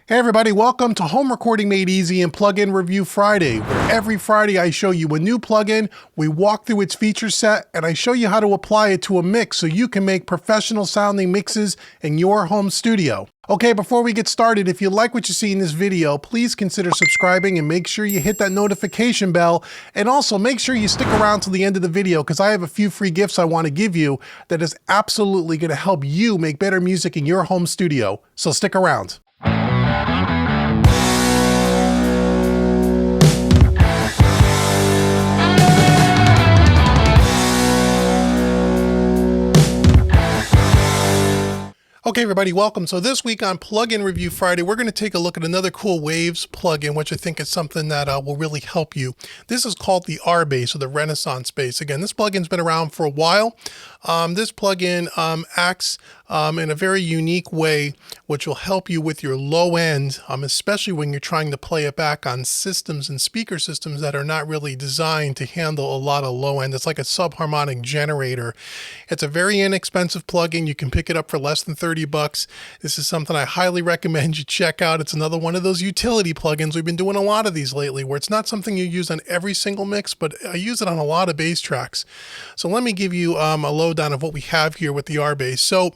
Hey everybody, welcome to Home Recording Made Easy and Plugin Review Friday, where every Friday I show you a new plugin, we walk through its feature set, and I show you how to apply it to a mix so you can make professional sounding mixes in your home studio. Okay, before we get started, if you like what you see in this video, please consider subscribing and make sure you hit that notification bell, and also make sure you stick around till the end of the video because I have a few free gifts I want to give you that is absolutely going to help you make better music in your home studio. So stick around. Okay everybody, welcome. So this week on Plugin Review Friday, we're going to take a look at another cool Waves plugin, which I think is something that will really help you. This is called the R-Bass, or the Renaissance Bass. Again, this plugin's been around for a while. This plugin acts in a very unique way, which will help you with your low end, especially when you're trying to play it back on systems and speaker systems that are not really designed to handle a lot of low end. It's like a subharmonic generator. It's a very inexpensive plugin. You can pick it up for less than $30. This is something I highly recommend you check out. It's another one of those utility plugins. We've been doing a lot of these lately where it's not something you use on every single mix, but I use it on a lot of bass tracks. So let me give you a lowdown of what we have here with the R-Bass. So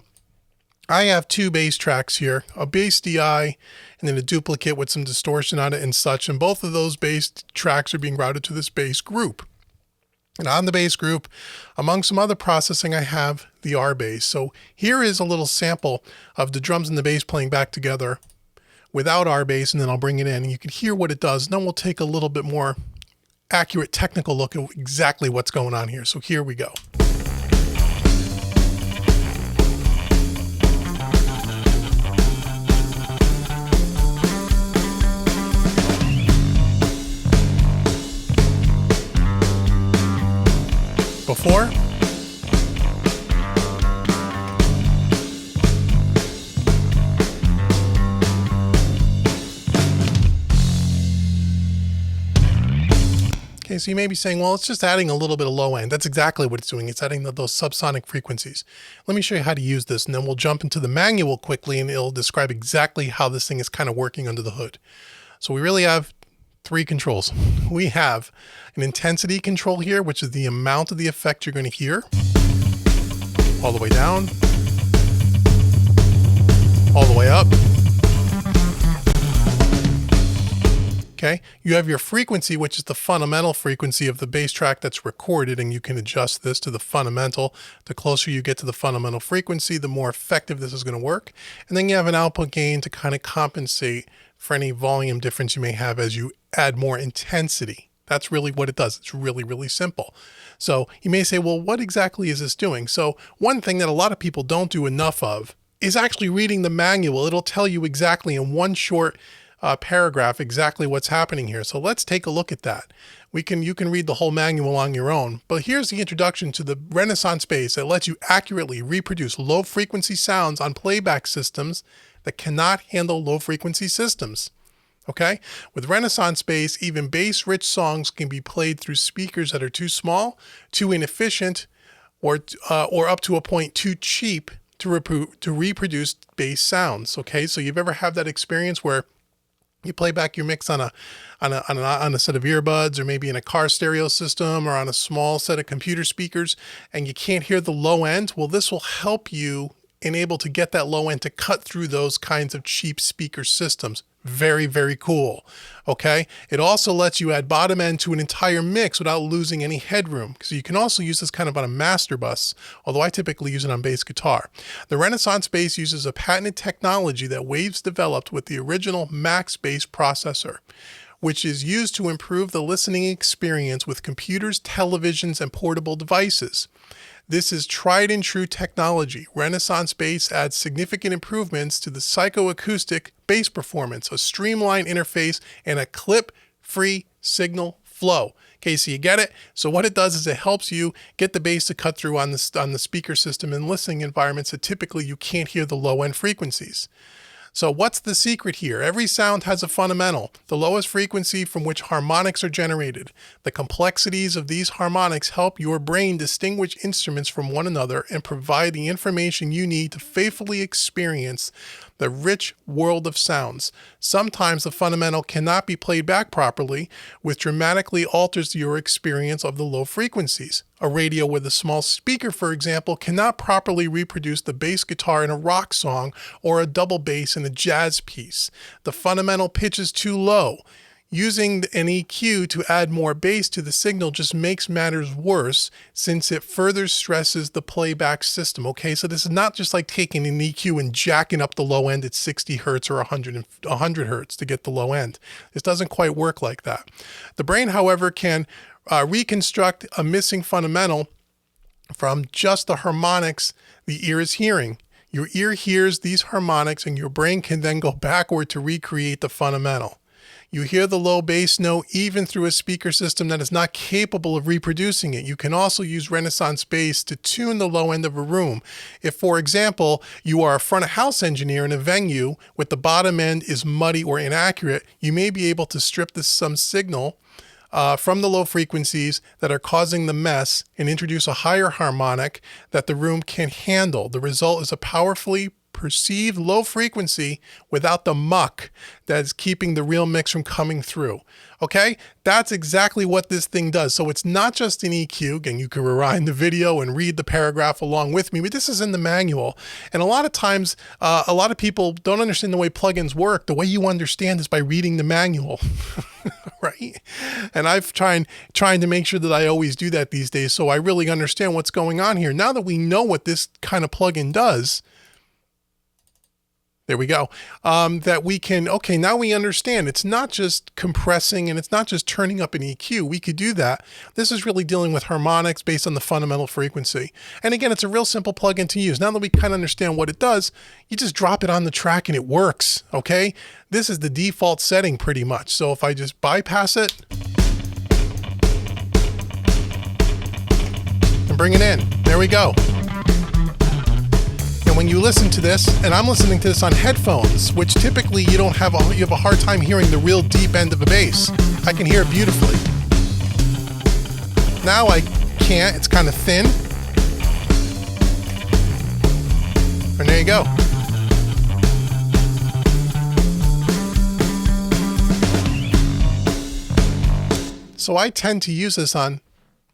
I have two bass tracks here, a bass DI and then a duplicate with some distortion on it and such. And both of those bass tracks are being routed to this bass group. And on the bass group, among some other processing, I have the R-Bass. So here is a little sample of the drums and the bass playing back together without R-Bass, and then I'll bring it in and you can hear what it does. And then we'll take a little bit more accurate technical look at exactly what's going on here. So here we go. Before. Okay, so you may be saying, well, it's just adding a little bit of low end. That's exactly what it's doing. It's adding those subsonic frequencies. Let me show you how to use this, and then we'll jump into the manual quickly, and it'll describe exactly how this thing is kind of working under the hood. So we really have three controls. We have an intensity control here, which is the amount of the effect you're going to hear, all the way down, all the way up. Okay, you have your frequency, which is the fundamental frequency of the bass track that's recorded, and you can adjust this to the fundamental. The closer you get to the fundamental frequency, the more effective this is going to work. And then you have an output gain to kind of compensate for any volume difference you may have as you add more intensity. That's really what it does. It's really, really simple. So you may say, well, what exactly is this doing? So one thing that a lot of people don't do enough of is actually reading the manual. It'll tell you exactly in one short paragraph exactly what's happening here. So let's take a look at that. You can read the whole manual on your own, but here's the introduction to the Renaissance Bass that lets you accurately reproduce low frequency sounds on playback systems that cannot handle low frequency systems. Okay, with Renaissance Bass, even bass-rich songs can be played through speakers that are too small, too inefficient, or up to a point too cheap to reproduce bass sounds. Okay, so you've ever had that experience where you play back your mix on a set of earbuds, or maybe in a car stereo system, or on a small set of computer speakers, and you can't hear the low end? Well, this will help you able to get that low end to cut through those kinds of cheap speaker systems. Very, very cool. Okay. It also lets you add bottom end to an entire mix without losing any headroom. So you can also use this kind of on a master bus, although I typically use it on bass guitar. The Renaissance Bass uses a patented technology that Waves developed with the original Max Bass processor, which is used to improve the listening experience with computers, televisions, and portable devices. This is tried and true technology. Renaissance Bass adds significant improvements to the psychoacoustic bass performance, a streamlined interface, and a clip-free signal flow. Okay, so you get it? So what it does is it helps you get the bass to cut through on the speaker system in listening environments that typically you can't hear the low-end frequencies. So what's the secret here? Every sound has a fundamental, the lowest frequency from which harmonics are generated. The complexities of these harmonics help your brain distinguish instruments from one another and provide the information you need to faithfully experience the rich world of sounds. Sometimes the fundamental cannot be played back properly, which dramatically alters your experience of the low frequencies. A radio with a small speaker, for example, cannot properly reproduce the bass guitar in a rock song or a double bass in a jazz piece. The fundamental pitch is too low. Using an EQ to add more bass to the signal just makes matters worse since it further stresses the playback system. Okay, so this is not just like taking an EQ and jacking up the low end at 60 hertz or 100 hertz to get the low end. This doesn't quite work like that. The brain, however, can reconstruct a missing fundamental from just the harmonics the ear is hearing. Your ear hears these harmonics and your brain can then go backward to recreate the fundamental. You hear the low bass note even through a speaker system that is not capable of reproducing it. You can also use Renaissance bass to tune the low end of a room. If, for example, you are a front of house engineer in a venue with the bottom end is muddy or inaccurate, you may be able to strip some signal from the low frequencies that are causing the mess and introduce a higher harmonic that the room can handle. The result is a powerfully perceived low frequency without the muck that is keeping the real mix from coming through. Okay, that's exactly what this thing does. So it's not just an EQ. Again, you can rewind the video and read the paragraph along with me, but this is in the manual. And a lot of times, a lot of people don't understand the way plugins work. The way you understand is by reading the manual, right? And I've trying to make sure that I always do that these days, so I really understand what's going on here. Now that we know what this kind of plugin does, there we go. That we can, okay, now we understand it's not just compressing and it's not just turning up an EQ. We could do that. This is really dealing with harmonics based on the fundamental frequency. And again, it's a real simple plugin to use. Now that we kind of understand what it does, you just drop it on the track and it works, okay? This is the default setting pretty much. So if I just bypass it and bring it in, there we go. And when you listen to this, and I'm listening to this on headphones, which typically you have a hard time hearing the real deep end of a bass. I can hear it beautifully. Now I can't, it's kind of thin. And there you go. So I tend to use this on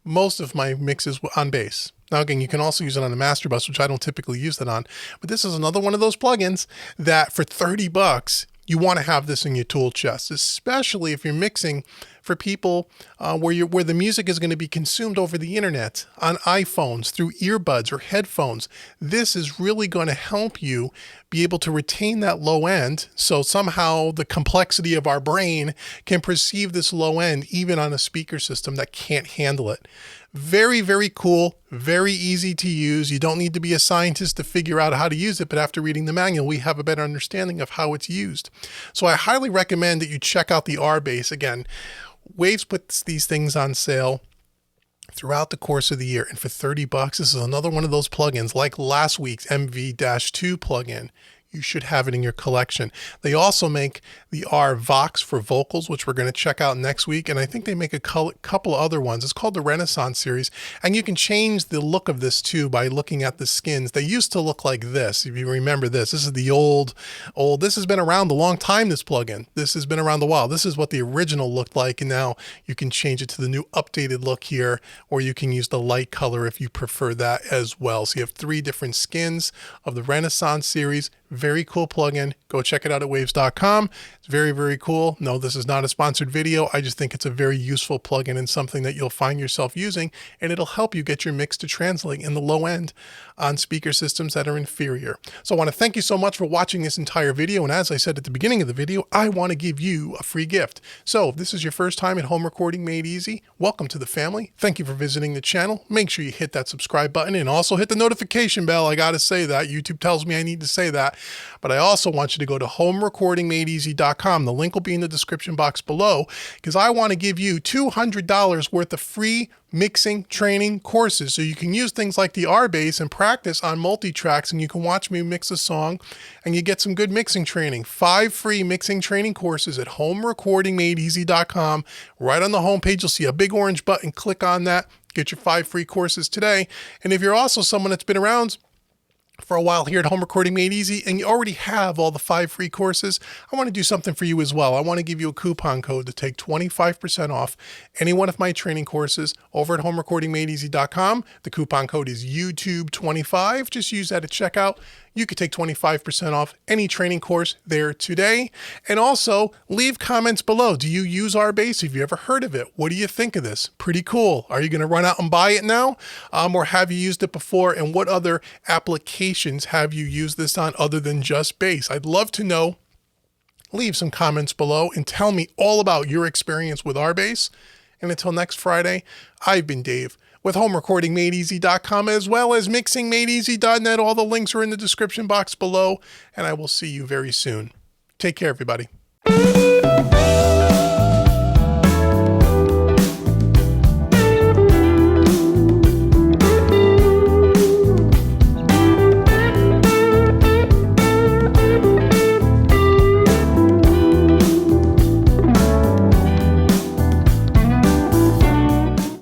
most of my mixes on bass. Now, again, you can also use it on a master bus, which I don't typically use that on. But this is another one of those plugins that for $30, you want to have this in your tool chest, especially if you're mixing for people where the music is going to be consumed over the internet, on iPhones, through earbuds or headphones. This is really going to help you be able to retain that low end. So somehow the complexity of our brain can perceive this low end even on a speaker system that can't handle it. Very, very cool, very easy to use. You don't need to be a scientist to figure out how to use it, but after reading the manual, we have a better understanding of how it's used. So I highly recommend that you check out the R-Bass. Again, Waves puts these things on sale throughout the course of the year. And for $30, this is another one of those plugins like last week's MV-2 plugin. You should have it in your collection. They also make the R Vox for vocals, which we're going to check out next week. And I think they make a couple other ones. It's called the Renaissance series. And you can change the look of this too by looking at the skins. They used to look like this. If you remember this is the old, this has been around a long time, this plugin. This has been around a while. This is what the original looked like. And now you can change it to the new updated look here, or you can use the light color if you prefer that as well. So you have 3 different skins of the Renaissance series. Very cool plugin. Go check it out at waves.com. It's very, very cool. No, this is not a sponsored video. I just think it's a very useful plugin and something that you'll find yourself using, and it'll help you get your mix to translate in the low end on speaker systems that are inferior. So I want to thank you so much for watching this entire video. And as I said at the beginning of the video, I want to give you a free gift. So if this is your first time at Home Recording Made Easy, welcome to the family. Thank you for visiting the channel. Make sure you hit that subscribe button and also hit the notification bell. I got to say that. YouTube tells me I need to say that. But I also want you to go to homerecordingmadeeasy.com. The link will be in the description box below, because I want to give you $200 worth of free mixing training courses. So you can use things like the R-Bass and practice on multi-tracks, and you can watch me mix a song and you get some good mixing training. 5 free mixing training courses at homerecordingmadeeasy.com. Right on the homepage, you'll see a big orange button. Click on that. Get your 5 free courses today. And if you're also someone that's been around for a while here at Home Recording Made Easy and you already have all the 5 free courses, I want to do something for you as well. I want to give you a coupon code to take 25% off any one of my training courses over at homerecordingmadeeasy.com. The coupon code is YouTube25. Just use that at checkout. You could take 25% off any training course there today. And also leave comments below. Do you use RBase? Have you ever heard of it? What do you think of this? Pretty cool. Are you going to run out and buy it now? Or have you used it before? And what other applications have you used this on other than just Base? I'd love to know. Leave some comments below and tell me all about your experience with RBase. And until next Friday, I've been Dave with homerecordingmadeeasy.com as well as mixingmadeeasy.net. All the links are in the description box below, and I will see you very soon. Take care, everybody.